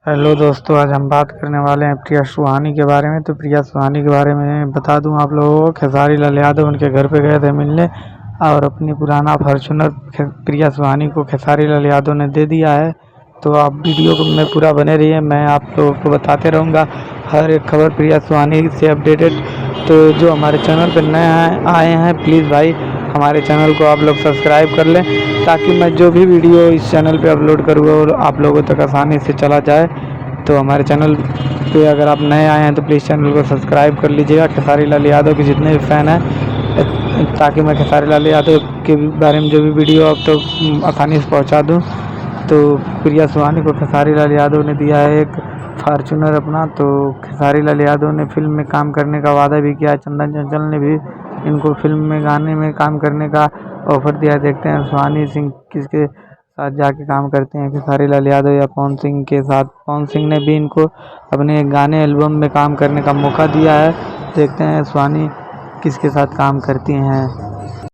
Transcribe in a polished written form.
Hello दोस्तों, आज हम बात करने वाले हैं प्रिया सुहानी के बारे में। तो प्रिया सुहानी के बारे में बता दूं आप लोगों को, खेसारी लाल यादव उनके घर पे गए थे मिलने और अपनी पुराना फॉर्च्यूनर प्रिया सुहानी को खेसारी लाल यादव ने दे दिया है। तो आप वीडियो को में पूरा बने रहिए, मैं आप लोगों को बताते रहूँगा हर एक खबर प्रिया सुहानी से अपडेटेड। तो जो हमारे चैनल पर नए आए हैं, प्लीज़ भाई हमारे चैनल को आप लोग सब्सक्राइब कर लें, ताकि मैं जो भी वीडियो इस चैनल पे अपलोड करूँगा और आप लोगों तक आसानी से चला जाए। तो हमारे चैनल पे अगर आप नए आए हैं तो प्लीज़ चैनल को सब्सक्राइब कर लीजिएगा, खेसारी लाल यादव के जितने भी फ़ैन हैं, ताकि मैं खेसारी लाल यादव के बारे में जो भी वीडियो आप तो आसानी से पहुंचा दूं। तो प्रिया सुहानी को खेसारी लाल यादव ने दिया है एक फार्चूनर अपना। तो खेसारी लाल यादव ने फिल्म में काम करने का वादा भी किया है। चंदन चंचल ने भी इनको फिल्म में गाने में काम करने का ऑफर दिया है। देखते हैं सुहानी सिंह किसके साथ जाके काम करते हैं, खेसारी लाल यादव या पवन सिंह के साथ। पवन सिंह ने भी इनको अपने गाने एल्बम में काम करने का मौका दिया है। देखते हैं सुहानी किसके साथ काम करती हैं।